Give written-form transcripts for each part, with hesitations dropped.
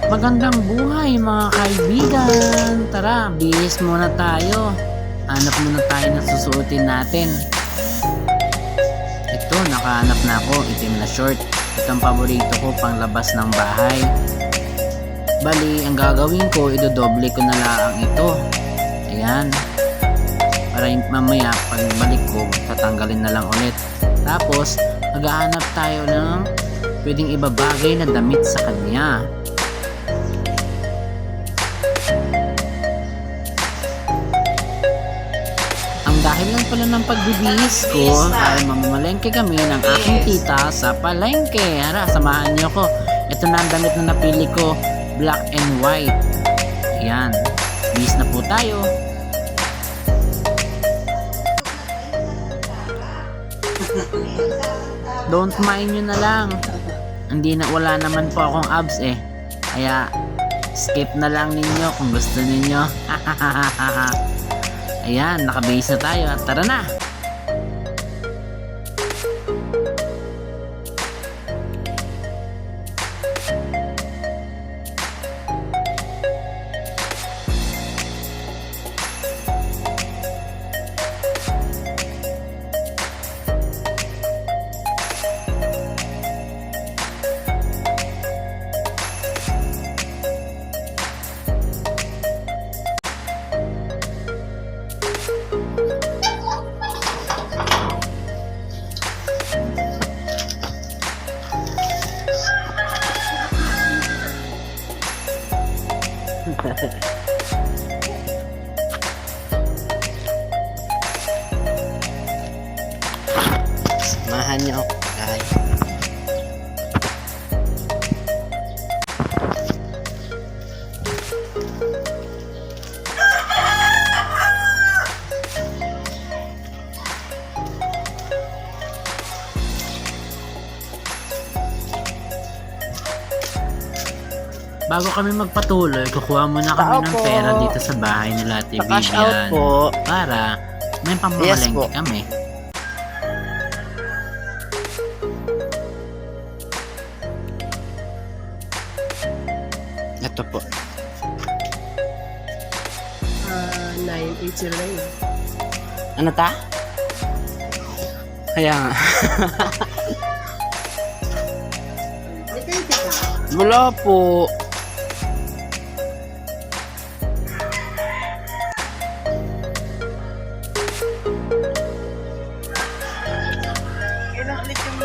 Magandang buhay mga kaibigan. Tara, bihis muna tayo. Hanap muna tayo ng susuotin natin. Ito, nakahanap na ako. Itim na short. Ito ang paborito ko pang labas ng bahay. Bali, ang gagawin ko, idodoble ko na lang ito. Ayan. Para mamaya, pagbalik ko, tatanggalin na lang ulit. Tapos, maghahanap tayo ng pwedeng ibabagay na damit sa kanya. Ang dahilan pala ng pagbibihis ko ay mamamalengke kami ng aking tita sa palengke. Hara, samahan niyo ko. Ito na ang damit na napili ko, black and white. Ayan, bihis na po tayo. Don't mind nyo na lang. Wala naman po akong abs eh. Kaya skip na lang ninyo kung gusto ninyo. Ayan, nakabase na tayo. Tara na! Samahan niyo ako, guys. Bago kami magpatuloy, kukuha muna kami ng pera dito sa bahay nila Ate Cash out Vivian po. para may pamamalengke kami. Ito po. 9809. Ano ta? Kaya nga. May 20 ka? Wala po. Ilang ulit yung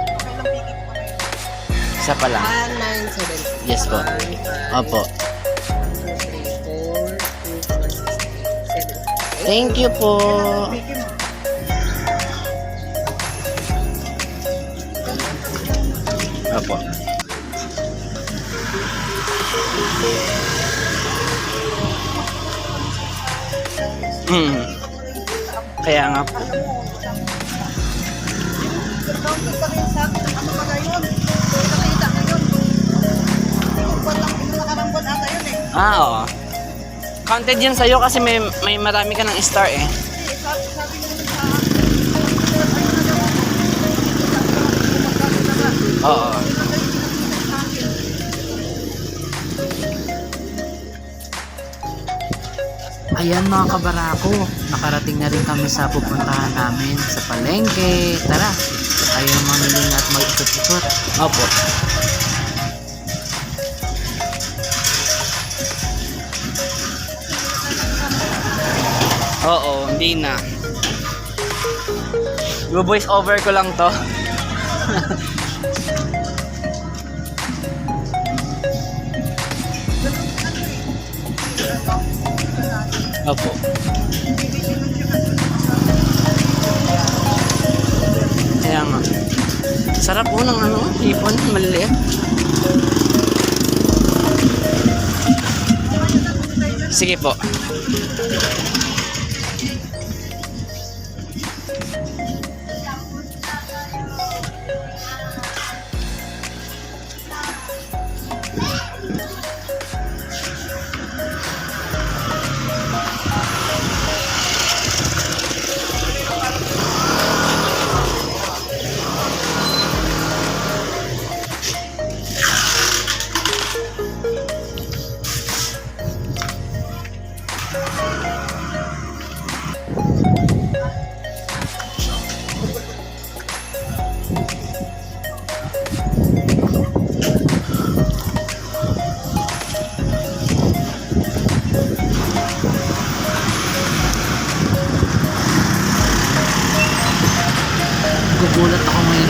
okay lang bigay ko pa kayo. Isa pa lang. 1970. Yes po. 1, 5, Opo. 1, 2, 3, 4, 2, 1, 6, 7. Thank you po. Bigay mo. Opo. Kaya nga po. Discounted pa rin sa akin. Ano pa ngayon? Nakita ngayon. Inuupan lang. Nakarambon ata yun eh. Oo. Counted yan sa'yo kasi may marami ka ng star eh. Hindi, sabi nyo sa ayun na daw. Oo. Ayan mga kabarako, nakarating na rin kami sa pupuntahan namin sa palengke. Tara, tayo mamili at mag-ikot-ikot. Opo. Oo, hindi na. Voice over ko lang to. Opo. Kaya nga. Sarap po ng ano, hipon, maliliit. Sige po.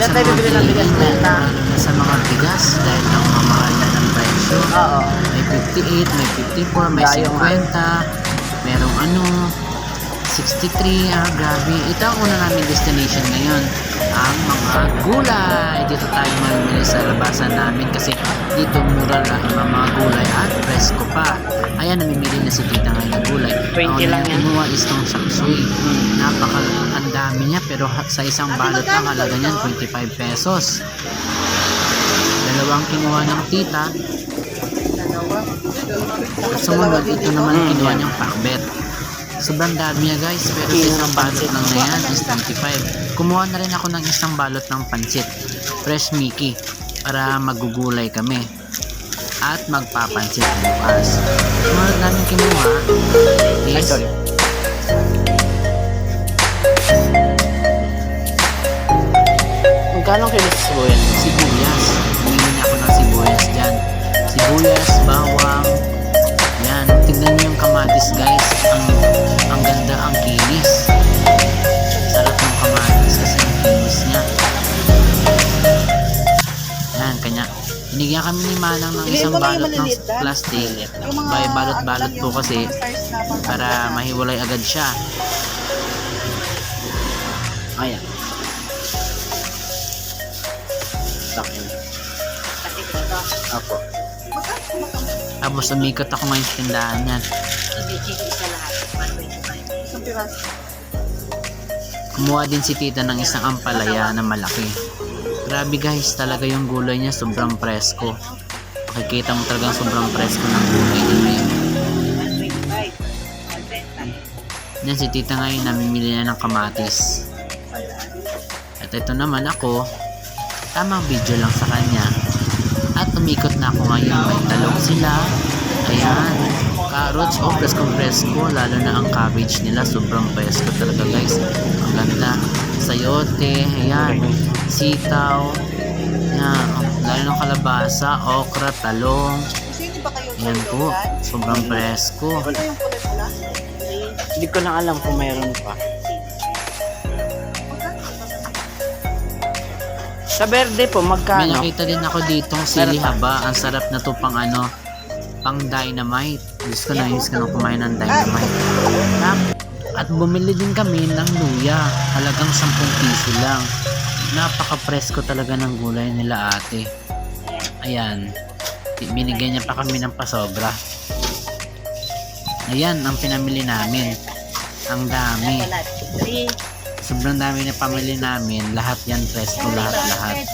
sa tayo mga bibili ng bigas, bilihin benta. lalo na sa mga bigas dahil ang mamahal na ng presyo. Oo. May 58, may 54, may Layo nga. 50, merong 63, grabe. Ito ang una namin destination ngayon, ang mga gulay. Dito tayo mamimili sa labasan namin kasi dito mura lang ang mga gulay at presko pa. Ayan, namimili na si tita ngayon ng gulay. 20 lang yan. Kinuha is tong saksoy. Ang dami niya pero sa isang balot lang halaga niyan 25 pesos. Dalawang kinuha ng tita. At sumunod, ito naman ang kinuha niyang pakbet. Sobrang dami niya guys, pero sa isang balot lang na yan is 25. Kumuha na rin ako ng isang balot ng pansit, fresh Mickey, para magugulay kami at magpapansit bukas. Sumunod namin kinuha is Magkano kilo sa sibuyas? sibuyas. Bumili na ako ng sibuyas dyan. Sibuyas, bawang. Yan. Tignan niyo yung kamatis guys. Ang ganda, ang kinis. Sarap ng kamatis kasi ang kinis niya. Yan, kanya. Binigyan kami ni Manang ng isang balot ng plastic. By balot-balot po kasi para mahiwalay agad siya. Ayan. Sakin. Apo. Tapos umikot ako ngayon sa tindahan yan. Isang piraso. Kumuha din si tita ng isang ampalaya na malaki. Grabe guys, talaga yung gulay niya sobrang presko. Makikita mo talagang sobrang presko ng gulay niya ngayon. Yan si tita ngayon namimili na ng kamatis. At ito naman ako, tamang video lang sa kanya. At umikot na ako ngayon, may talong sila. Ayan, carrots, presko, lalo na ang cabbage nila, sobrang presko talaga guys. Ang ganda. Sayote, ayan, sitaw, ayan, lalo ng kalabasa, okra, talong. Sino ba kayo? Ayan po, sobrang presko. Ano yung kulay pula? Hindi ko lang alam kung mayroon pa. Sa verde po, May magkano? nakita din ako ditong sili haba. Ang sarap na to pang pang dynamite. Gusto na yung nang kumain ng dynamite. At bumili din kami ng luya. Halagang 10 piso lang. Napaka-presko talaga ng gulay nila ate. Ayan. Binigyan niya pa kami ng pasobra. Ayan ang pinamili namin. Ang dami. Sobrang dami na pamili namin. Lahat yan presko, lahat.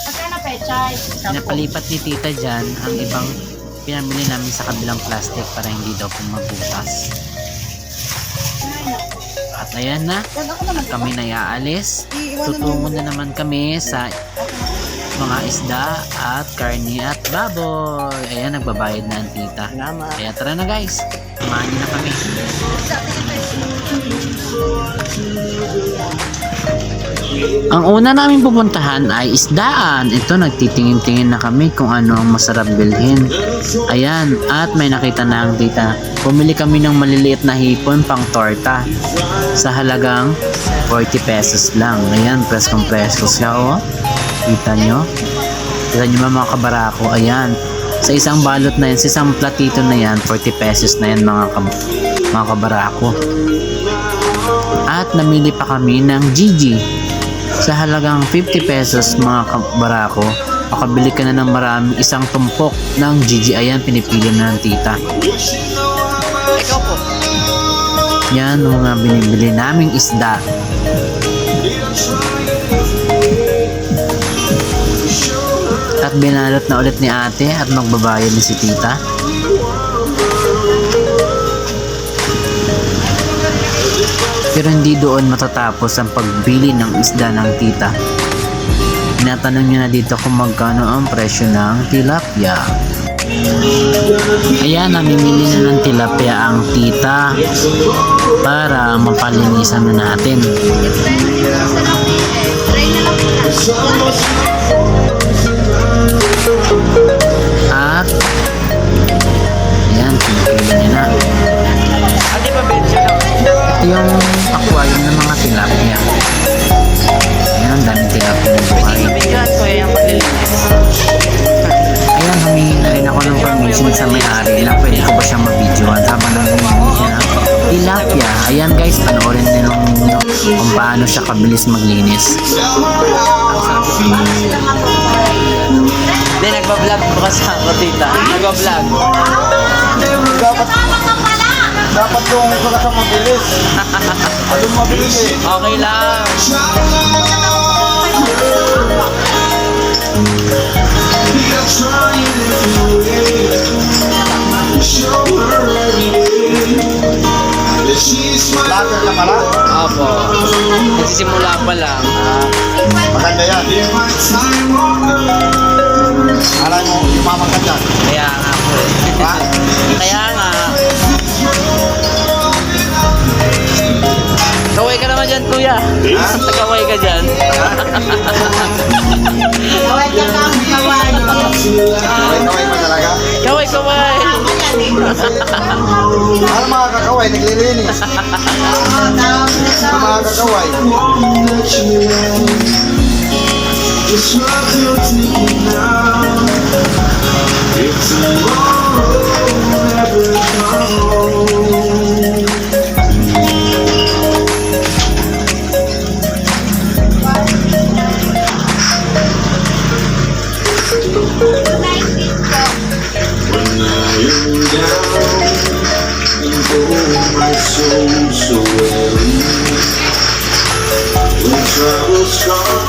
Pinapalipat ni tita dyan ang ibang pinamili namin sa kabilang plastic para hindi daw po mabutas. At ayan na, Yan ako naman. kami na iaalis. Iiwanan mo Tutungo na naman kami sa mga isda at karni at baboy. Ayan, nagbabayad na ang tita. Salamat. Kaya tara na guys, kumain na kami. Ang una namin pupuntahan ay isdaan. Ito, nagtitingin-tingin na kami kung ano ang masarap bilhin. Ayan, at may nakita na ang tita. Pumili kami ng maliliit na hipon pang torta sa halagang 40 pesos lang. Ayan, preskong presko siya, oh. Kita nyo? Kita nyo mga kabarako. Ayan, sa isang balot na yan, sa isang platito na yan, 40 pesos na yan mga kabarako. At namili pa kami ng Gigi sa halagang 50 pesos mga kabarako. Makabili ka na ng marami, isang tumpok ng Gigi. Ayan, pinipili na ng tita. Ikaw po. Yan mga binibili naming isda. At binalot na ulit ni ate at magbabayad na si tita. Pero hindi doon matatapos ang pagbili ng isda ng tita. Tinatanong niya na dito kung magkano ang presyo ng tilapia. Ayan, namimili na ng tilapia ang tita para mapalinisan na natin. At ayan, pinipili niya na. Ate pa bensyo lang. Ito yung aquarium ng mga tilapia. Ayan, ang daming tilapia ng buhay. gaano siya kabilis maglinis. Hindi, nagbablog bukas ako, tita. Nagbablog. Dapat yung sulat ang mabilis. Anong mabilis eh? Okay lang. Lager ka pala? Opo. Nagsisimula pa lang. Maganda yan. Alam mo, umamang ka dyan. Kaya nga po eh. Ha? Kaya nga. Kaway ka naman dyan, kuya. Kaway ka dyan. Kaway pa talaga. Kaway, kaway. Alam mga kakaway, naglilinis. Alam mga kakaway.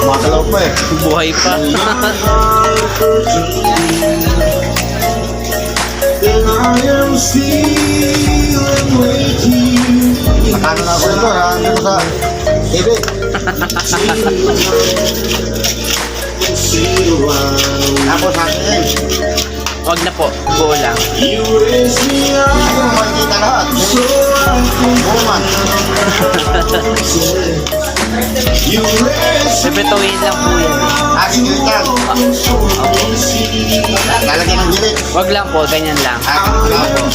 Makalaw pa eh. Buhay pa. Nakano na ako ito ha. Hindi ko sa TV. Ako sa akin eh. Wag na po. Buo lang. Ano mo makikita lahat? Buman. Pipituin lang po yan. Aking gilitan. Lalagyan ng gilit. Wag lang po. Ganyan lang. Aking gilitan.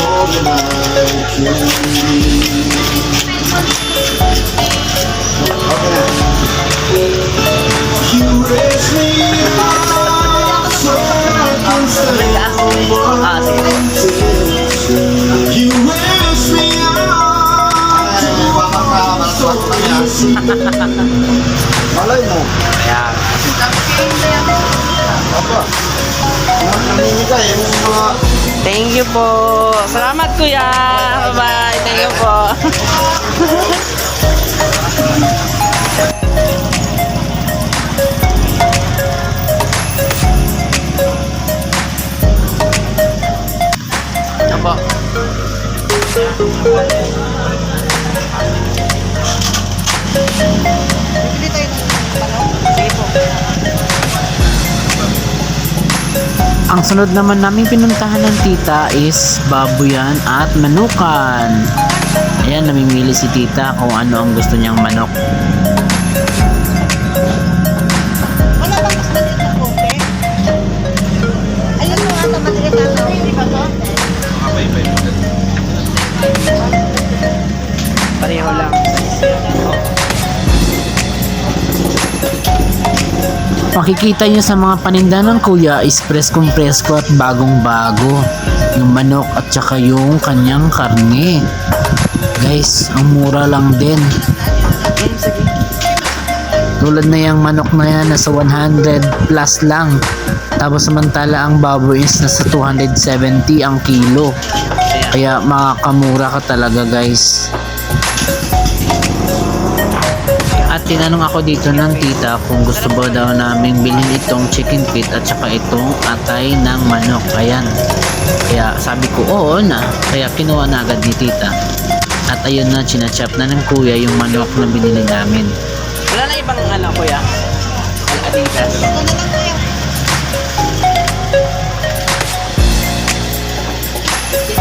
Okay na. Ah, sige. Malay mo. Kaya. Apa? Namimigay yung mga... Thank you po. Salamat, kuya. Bye-bye. Thank you po. Apa? Bibili tayo ng Sige po. Ang sunod naman naming pinuntahan ng tita is baboyan at manukan. Ayan, namimili si tita kung ano ang gusto niyang manok. Wala bang mas maliit na kote? Ayun mo ata maliit na to. Hindi ba to? Pareho lang. Makikita niyo sa mga paninda ng kuya is preskong-presko at bagong-bago. Yung manok at saka yung kanyang karne. Guys, ang mura lang din. Tulad na yung manok na yan, nasa 100 plus lang. Tapos samantala ang baboy is nasa 270 ang kilo. Kaya makakamura ka talaga, guys. At tinanong ako dito ng tita kung gusto ba daw naming bilhin itong chicken feet at saka itong atay ng manok. Ayan. Kaya sabi ko oo na. Kaya kinuha na agad ni tita. At ayun na, chinachop na ng kuya yung manok na binili namin. Wala na ibang ano, kuya? Adidas. Ito na lang tayo. Sige.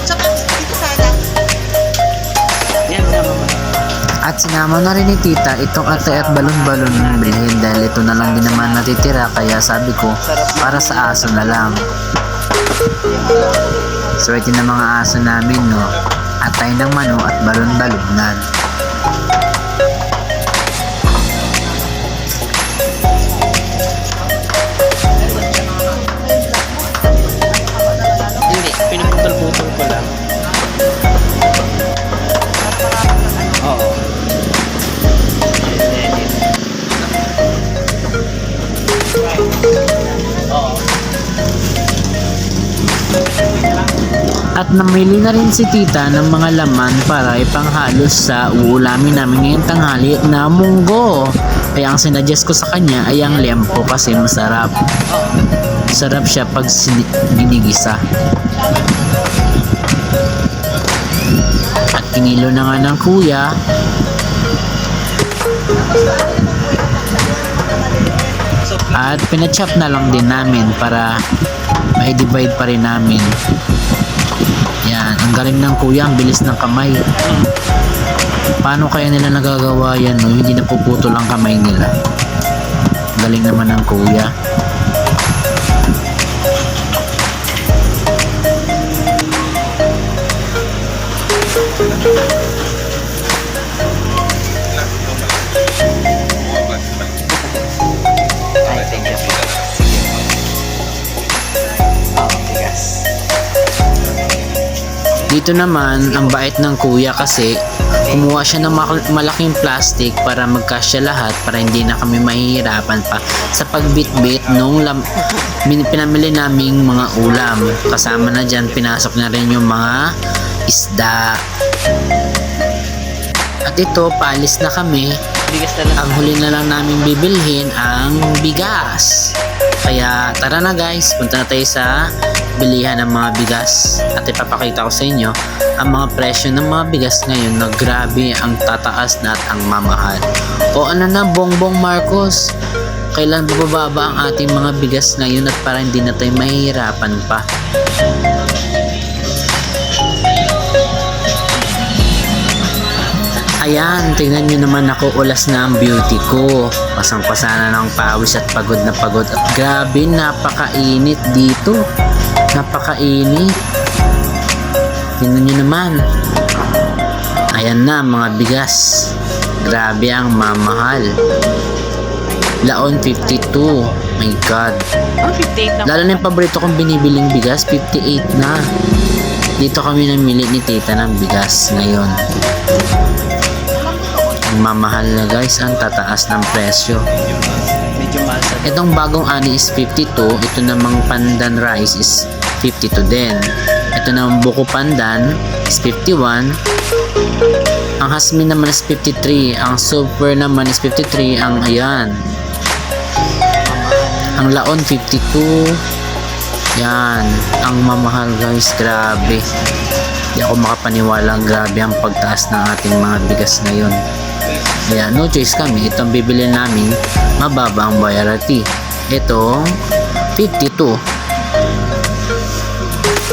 Tsaka dito sana. Yan, sama mo. At sinama na rin ni tita itong atay at balon-balon ng bilhin dahil ito na lang din naman natitira. Kaya sabi ko para sa aso na lang. Swerte ng mga aso namin, no? Atay ng mano at balon-balonan. namili na rin si tita ng mga laman para ipanghalos sa uulamin namin ngayong tanghali na munggo. Kaya ang sinadjust ko sa kanya ay ang lempo kasi masarap. Sarap siya pag ginigisa. At kinilo na nga ng kuya. At pinachop na lang din namin para ma-divide pa rin namin. Yan, ang galing ng kuya, ang bilis ng kamay. Paano kaya nila nagagawa yan, no? Hindi napuputol ang kamay nila. Galing naman ng kuya. Ay, thank you. Sige po. Bigas. Dito naman, ang bait ng kuya kasi kumuha siya ng malaking plastic para magkasya lahat para hindi na kami mahihirapan pa sa pagbitbit nung pinamili naming mga ulam. Kasama na dyan, pinasok na rin yung mga isda. At ito, paalis na kami. Bigas na lang. Ang huli na lang namin bibilhin ang bigas. Kaya tara na guys, punta na tayo sa bilihan ng mga bigas. At ipapakita ko sa inyo ang mga presyo ng mga bigas ngayon na grabe ang tataas na at ang mamahal. O ano na, Bongbong Marcos, kailan bababa ang ating mga bigas ngayon at para hindi na tayo mahihirapan pa. Ayan, tingnan nyo naman ako, ulas na ang beauty ko. Pasang-pasa na ng pawis at pagod na pagod. At grabe, napakainit dito. Napakainit. Tingnan nyo naman. Ayan na, mga bigas. Grabe ang mamahal. Laon 52. My God. Oh, 58 na. Lalo na yung paborito kong binibiling bigas, 58 na. Dito kami namili ni tita ng bigas ngayon. Mamahal na guys, ang tataas ng presyo. Medyo mahal sa Itong bagong ani is 52, ito namang pandan rice is 52 din. Ito namang buko pandan is 51. Ang hasmin naman is 53, ang super naman is 53, ang ayan. Ang laon 52. Yan, ang mamahal guys, grabe. Hindi ako makapaniwala, grabe ang pagtaas ng ating mga bigas ngayon. Kaya no choice kami, itong bibili namin mababa ang royalty. Itong 52.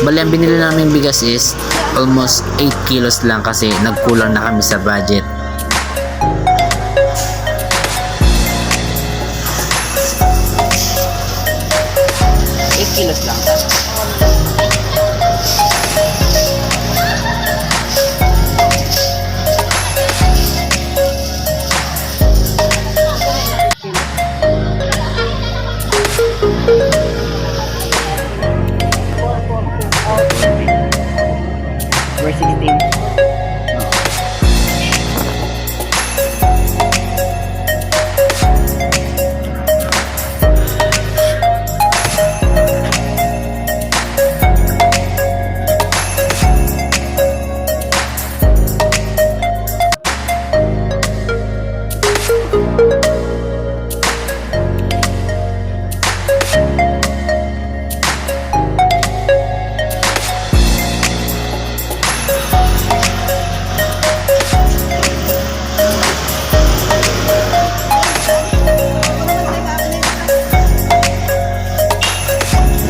Bali ang binili namin bigas is almost 8 kilos lang kasi nagkulang na kami sa budget. kilos lang. Number 16.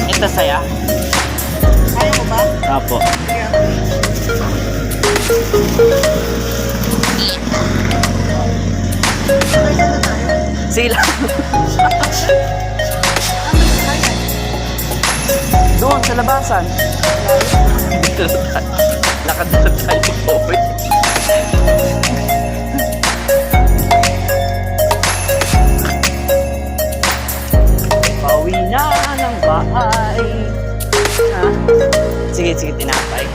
Ito saya. Kaya mo ba? Apo. Kaya na tayo. Sige lang. Doon sa labasan. Dito na tayo. Nakadala tayo po. Pauwi na ng bahay. Ha? Sige, sige, tinapay.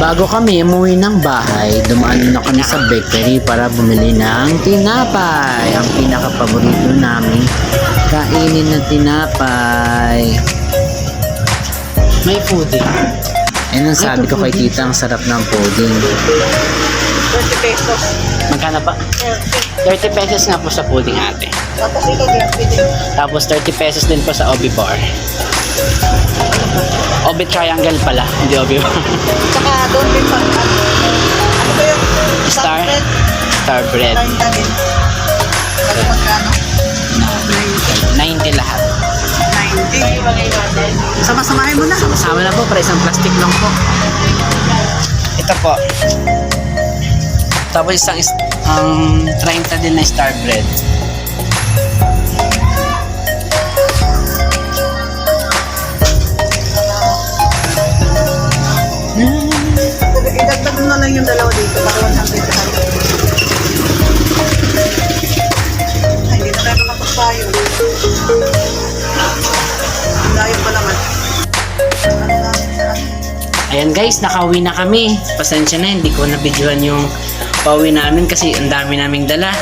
Bago kami umuwi ng bahay, dumaan na kami sa bakery para bumili ng tinapay. Ang pinaka-paborito namin kainin na tinapay. May pudding. Yan ang sabi ko kay tita, ang sarap ng pudding. 20 pesos. Magkano ba? 30 pesos nga po sa pudding ate. Tapos ito, grabe din. Tapos 30 pesos din po sa Obi Bar. Obi Triangle pala, hindi Obi Bar. Tsaka doon din pa. Ano ba yung Star? bread? Star bread. 90 din. Bago magkano? 90 lahat. 90. Sama-samahin mo na. Sama na po, para isang plastic lang po. Ito po. Tapos isang 30 din na star bread. Idagdag mo na lang yung dalawa dito para 100 tayo. Ay, hindi na tayo makapagpayo. Layo pa naman. Ayan guys, nakauwi na kami. Pasensya na, hindi ko na-videoan yung pauwi namin kasi ang dami naming dala.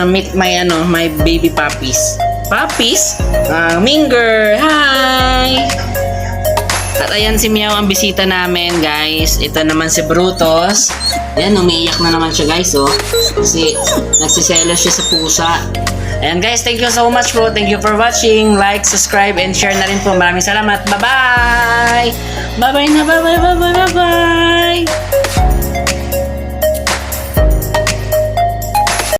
Meet my baby puppies. Puppies? Minger! Hi! At ayan si Meow ang bisita namin guys. Ito naman si Brutus. Ayan, umiiyak na naman siya guys oh. Kasi nagsiselo siya sa pusa. Ayan guys, thank you so much po. Thank you for watching. Like, subscribe, and share na rin po. Maraming salamat. Bye-bye! Bye-bye na, bye-bye, bye-bye, bye-bye!